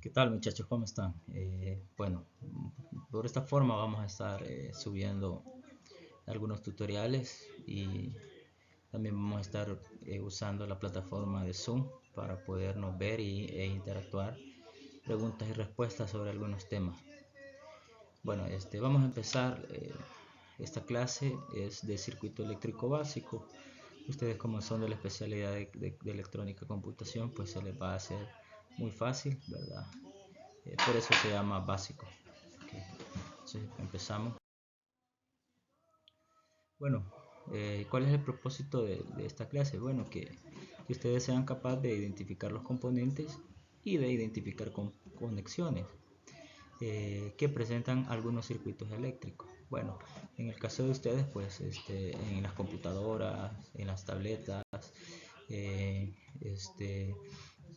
¿Qué tal, muchachos? ¿Cómo están? Bueno, por esta forma vamos a estar subiendo algunos tutoriales y también vamos a estar usando la plataforma de Zoom para podernos ver e interactuar, preguntas y respuestas sobre algunos temas. Bueno, vamos a empezar. Esta clase es de circuito eléctrico básico. Ustedes, como son de la especialidad de electrónica y computación, pues se les va a hacer muy fácil, ¿verdad? Por eso se llama básico. Okay. Entonces empezamos. Bueno, ¿cuál es el propósito de esta clase? Bueno, que ustedes sean capaces de identificar los componentes y de identificar conexiones que presentan algunos circuitos eléctricos. Bueno, en el caso de ustedes, pues en las computadoras, en las tabletas, eh, este,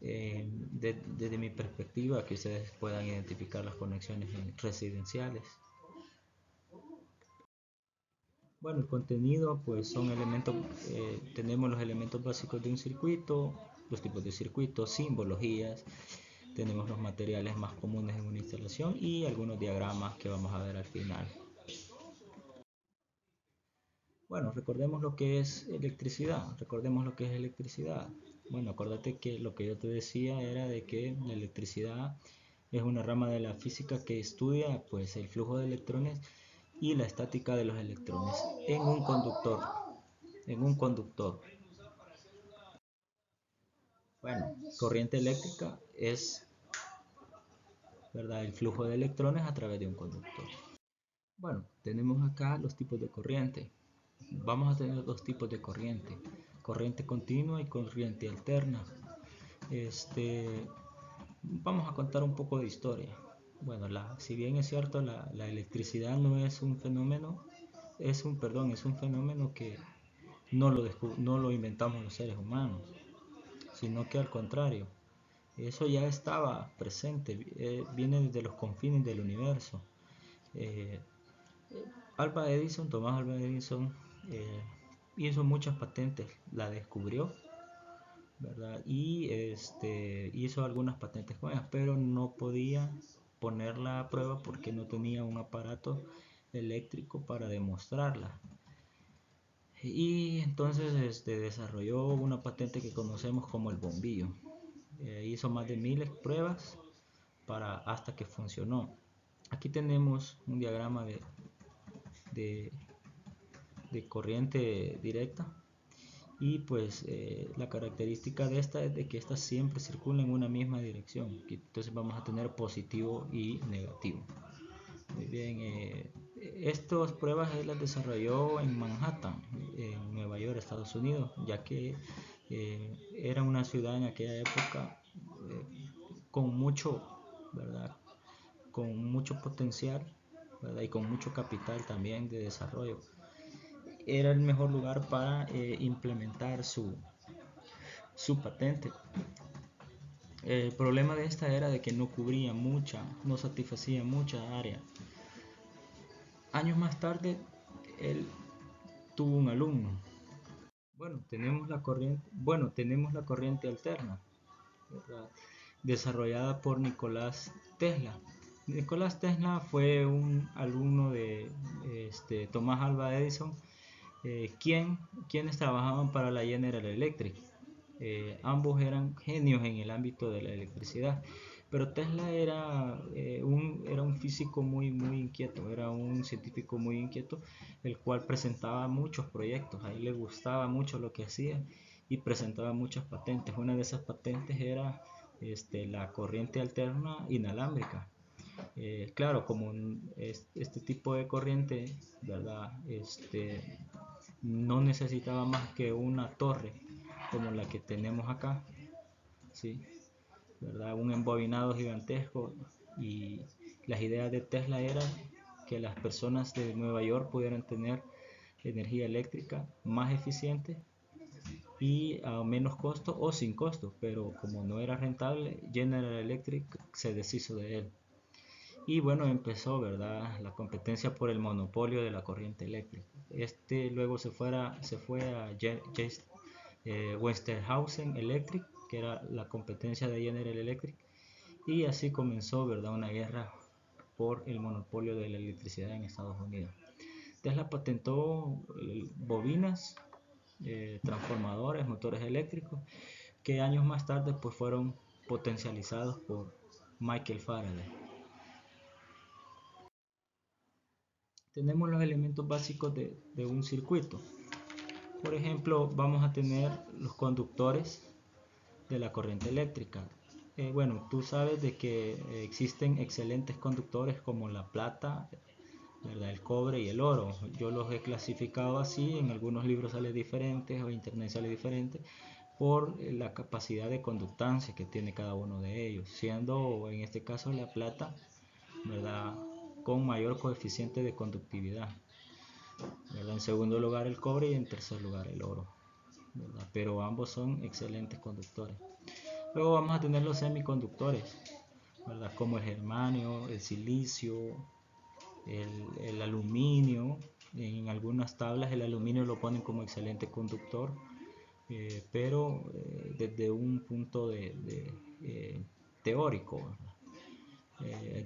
desde mi perspectiva, que ustedes puedan identificar las conexiones residenciales. Bueno, el contenido pues son elementos, tenemos los elementos básicos de un circuito, los tipos de circuitos, simbologías, tenemos los materiales más comunes en una instalación y algunos diagramas que vamos a ver al final. Bueno, recordemos lo que es electricidad, Bueno, acuérdate que lo que yo te decía era de que la electricidad es una rama de la física que estudia pues el flujo de electrones y la estática de los electrones en un conductor, en un conductor. Bueno, corriente eléctrica es, ¿verdad?, el flujo de electrones a través de un conductor. Bueno, tenemos acá los tipos de corriente. Vamos a tener dos tipos de corriente: corriente continua y corriente alterna. Vamos a contar un poco de historia. Bueno, si bien es cierto, la electricidad no es un fenómeno, es un fenómeno que no lo inventamos los seres humanos, sino que al contrario, eso ya estaba presente, viene desde los confines del universo. Eh, Tomás Alva Edison, hizo muchas patentes, la descubrió, ¿verdad? Y hizo algunas patentes con ellas, pero no podía ponerla a prueba porque no tenía un aparato eléctrico para demostrarla. Y entonces desarrolló una patente que conocemos como el bombillo. Hizo más de 1000 pruebas hasta que funcionó. Aquí tenemos un diagrama de, de corriente directa y pues la característica de esta es de que esta siempre circula en una misma dirección. Entonces vamos a tener positivo y negativo. Muy bien, estas pruebas él las desarrolló en Manhattan, en Nueva York, Estados Unidos, ya que era una ciudad en aquella época con mucho, ¿verdad?, con mucho potencial, ¿verdad?, y con mucho capital también de desarrollo. Era el mejor lugar para implementar su patente. El problema de esta era de que no satisfacía mucha área. Años más tarde, él tuvo un alumno. Tenemos la corriente alterna, ¿verdad?, desarrollada por Nicolás Tesla. Nicolás Tesla fue un alumno de Tomás Alva Edison, quienes trabajaban para la General Electric. Ambos eran genios en el ámbito de la electricidad, pero Tesla era un físico muy inquieto, era un científico muy inquieto, el cual presentaba muchos proyectos. A él le gustaba mucho lo que hacía y presentaba muchas patentes. Una de esas patentes era la corriente alterna inalámbrica. Claro, como este tipo de corriente, ¿verdad?, no necesitaba más que una torre como la que tenemos acá, ¿sí?, ¿verdad?, un embobinado gigantesco. Y las ideas de Tesla eran que las personas de Nueva York pudieran tener energía eléctrica más eficiente y a menos costo o sin costo, pero como no era rentable, General Electric se deshizo de él. Y bueno, empezó, ¿verdad?, la competencia por el monopolio de la corriente eléctrica. Luego se fue a Westinghouse Electric, que era la competencia de General Electric, y así comenzó, ¿verdad?, una guerra por el monopolio de la electricidad en Estados Unidos. Tesla patentó bobinas, transformadores, motores eléctricos, que años más tarde pues fueron potencializados por Michael Faraday. Tenemos los elementos básicos de un circuito. Por ejemplo, vamos a tener los conductores de la corriente eléctrica. Bueno, tú sabes de que existen excelentes conductores como la plata, ¿verdad?, el cobre y el oro. Yo los he clasificado así, en algunos libros sale diferente o en internet sale diferente por la capacidad de conductancia que tiene cada uno de ellos, siendo en este caso la plata, ¿verdad?, con mayor coeficiente de conductividad, ¿verdad? En segundo lugar el cobre y en tercer lugar el oro, ¿verdad? Pero ambos son excelentes conductores. Luego vamos a tener los semiconductores, ¿verdad?, como el germanio, el silicio, el aluminio. En algunas tablas el aluminio lo ponen como excelente conductor, pero desde un punto teórico,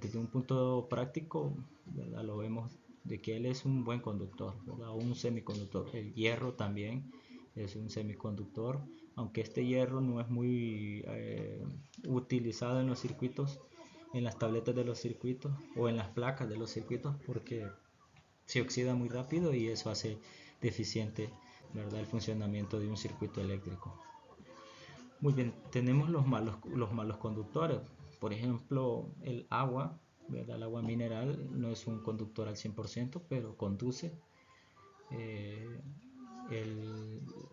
desde un punto práctico, ¿verdad?, lo vemos de que él es un buen conductor, ¿verdad?, un semiconductor. El hierro también es un semiconductor, aunque este hierro no es muy utilizado en los circuitos, en las tabletas de los circuitos o en las placas de los circuitos, porque se oxida muy rápido y eso hace deficiente, ¿verdad?, el funcionamiento de un circuito eléctrico. Muy bien, tenemos los malos conductores. Por ejemplo, el agua, ¿verdad? El agua mineral no es un conductor al 100%, pero conduce.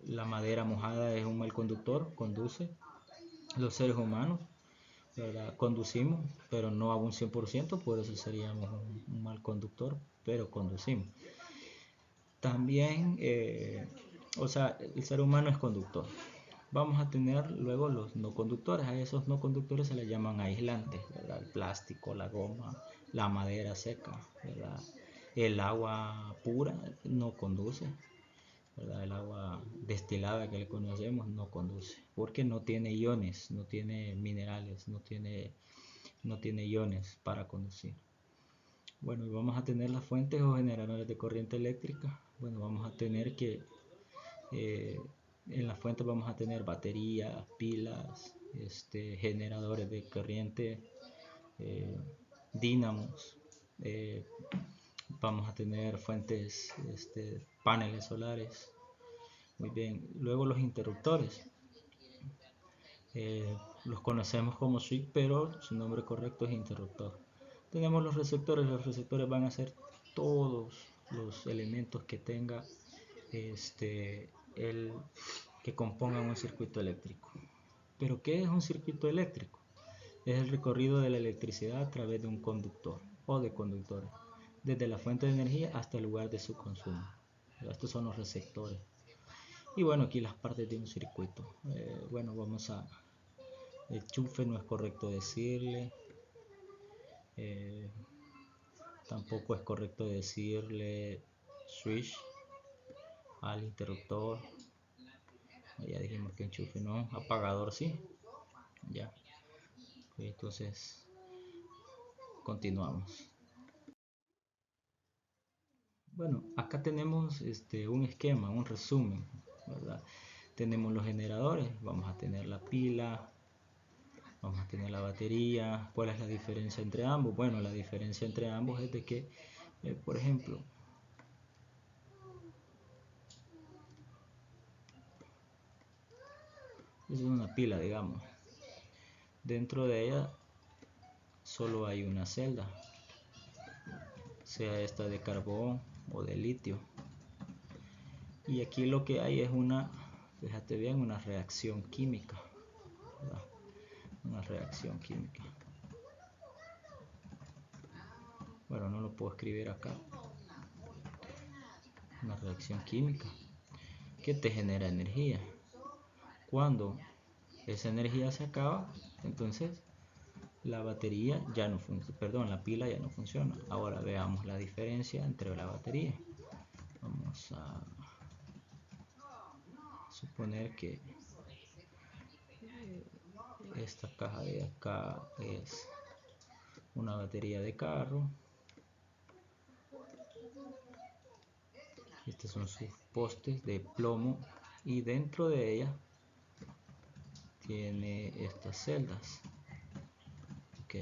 La madera mojada es un mal conductor, conduce. Los seres humanos, ¿verdad?, conducimos, pero no a un 100%, por eso seríamos un mal conductor, pero conducimos. También, o sea, el ser humano es conductor. Vamos a tener luego los no conductores. A esos no conductores se les llaman aislantes, ¿verdad? El plástico, la goma, la madera seca, ¿verdad? El agua pura no conduce, ¿verdad? El agua destilada que le conocemos no conduce, porque no tiene iones, no tiene minerales, no tiene iones para conducir. Bueno, y vamos a tener las fuentes o generadores de corriente eléctrica. Bueno, vamos a tener que en las fuentes vamos a tener baterías, pilas, generadores de corriente, dínamos, vamos a tener fuentes, paneles solares. Muy bien, luego los interruptores, los conocemos como switch, pero su nombre correcto es interruptor. Tenemos los receptores van a ser todos los elementos que tenga que compongan un circuito eléctrico. ¿Pero qué es un circuito eléctrico? Es el recorrido de la electricidad a través de un conductor o de conductores, desde la fuente de energía hasta el lugar de su consumo. Estos son los receptores. Y bueno, aquí las partes de un circuito. Bueno, vamos a... enchufe no es correcto decirle. Tampoco es correcto decirle switch al interruptor. Ya dijimos que enchufe no, apagador sí. Ya. Entonces, continuamos. Bueno, acá tenemos un esquema, un resumen, ¿verdad? Tenemos los generadores, vamos a tener la pila, vamos a tener la batería. ¿Cuál es la diferencia entre ambos? Bueno, la diferencia entre ambos es de que, por ejemplo, es una pila, digamos. Dentro de ella solo hay una celda, sea esta de carbón o de litio. Y aquí lo que hay es fíjate bien, una reacción química, ¿verdad? Una reacción química. Bueno, no lo puedo escribir acá. Una reacción química que te genera energía. Cuando esa energía se acaba, entonces la batería ya no funciona, perdón, la pila ya no funciona. Ahora veamos la diferencia entre la batería. Vamos a suponer que esta caja de acá es una batería de carro. Estos son sus postes de plomo y dentro de ella tiene estas celdas. Ok,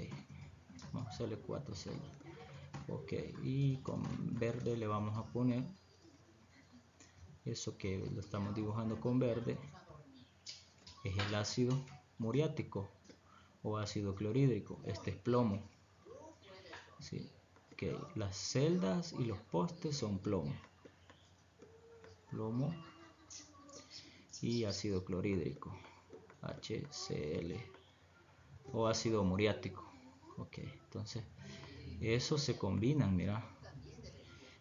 vamos a hacerle 4 celdas. Ok, y con verde le vamos a poner eso que lo estamos dibujando con verde, es el ácido muriático o ácido clorhídrico. Este es plomo. ¿Sí? Okay. Las celdas y los postes son plomo y ácido clorhídrico, HCl, o ácido muriático. Ok, entonces esos se combinan, mira,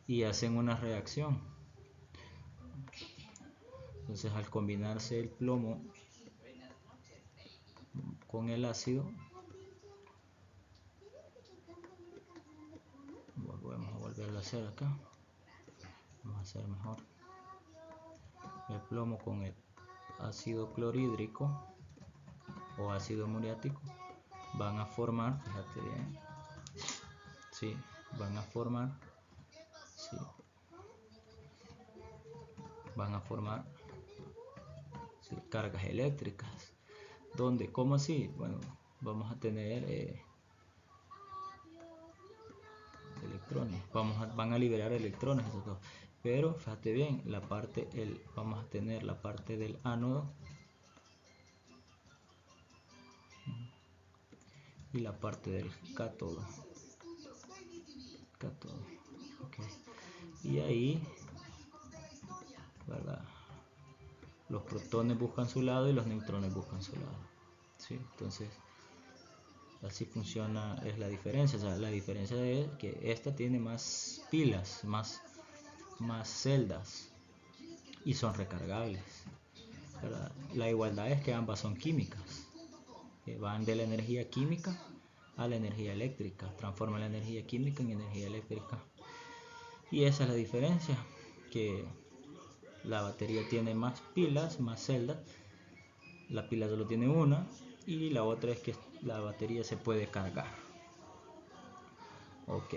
y hacen una reacción. Entonces al combinarse el plomo con el ácido, volvemos a volverlo a hacer acá, vamos a hacer mejor. El plomo con el ácido clorhídrico o ácido muriático van a formar, fíjate bien, sí, van a formar, sí, van a formar, sí, cargas eléctricas. ¿Dónde? ¿Cómo así? Bueno, vamos a tener electrones, van a liberar electrones, pero fíjate bien, la parte, vamos a tener la parte del ánodo y la parte del cátodo. Okay. Y ahí, ¿verdad?, los protones buscan su lado y los neutrones buscan su lado. ¿Sí? Entonces así funciona, es la diferencia. O sea, la diferencia es que esta tiene más pilas, más celdas y son recargables, ¿verdad? La igualdad es que ambas son químicas, que van de la energía química a la energía eléctrica, transforman la energía química en energía eléctrica. Y esa es la diferencia, que la batería tiene más pilas, más celdas. La pila solo tiene una y la otra es que la batería se puede cargar. Ok.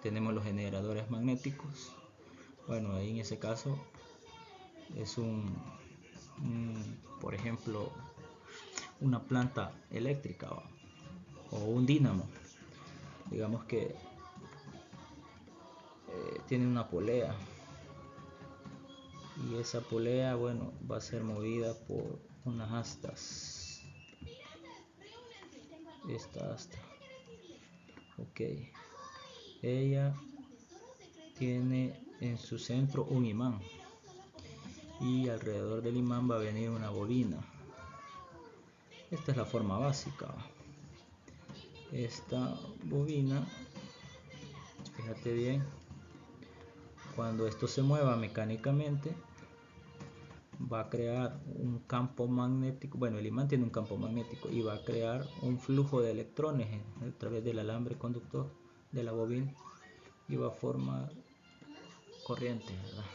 Tenemos los generadores magnéticos. Bueno, ahí en ese caso es por ejemplo, una planta eléctrica o un dínamo. Digamos que tiene una polea y esa polea, bueno, va a ser movida por unas astas. Esta asta, ok, ella tiene en su centro un imán y alrededor del imán va a venir una bobina. Esta es la forma básica. Esta bobina, fíjate bien, cuando esto se mueva mecánicamente va a crear un campo magnético. Bueno, el imán tiene un campo magnético y va a crear un flujo de electrones a través del alambre conductor de la bobina y va a formar corriente, ¿verdad?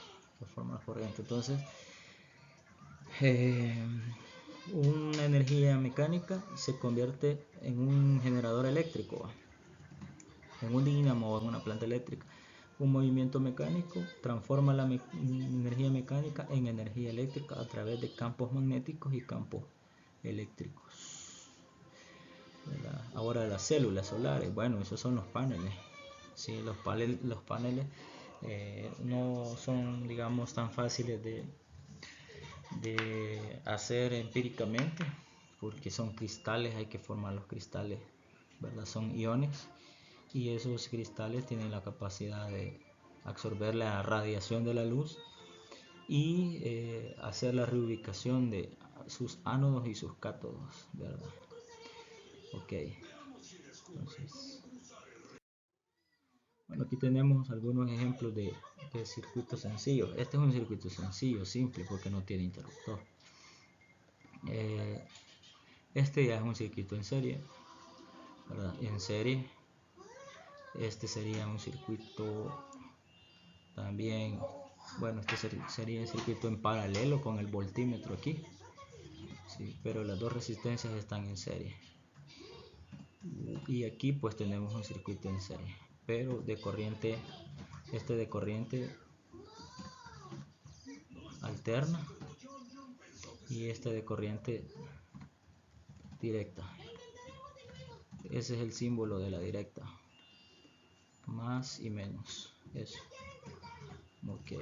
Va a formar corriente. Entonces una energía mecánica se convierte en un generador eléctrico, en un dínamo o en una planta eléctrica. Un movimiento mecánico transforma la energía mecánica en energía eléctrica a través de campos magnéticos y campos eléctricos, ¿verdad? Ahora las células solares, bueno, esos son los paneles. Sí, los paneles no son, digamos, tan fáciles de hacer empíricamente, porque son cristales, hay que formar los cristales, ¿verdad? Son iones y esos cristales tienen la capacidad de absorber la radiación de la luz y hacer la reubicación de sus ánodos y sus cátodos, ¿verdad? Ok, entonces, bueno, aquí tenemos algunos ejemplos de circuitos sencillos. Este es un circuito sencillo, simple, porque no tiene interruptor. Este ya es un circuito en serie, ¿verdad? En serie, este sería un circuito también, bueno, este sería el circuito en paralelo con el voltímetro aquí, sí, pero las dos resistencias están en serie. Y aquí pues tenemos un circuito en serie, pero de corriente, este de corriente alterna y este de corriente directa. Ese es el símbolo de la directa, más y menos, eso. Ok.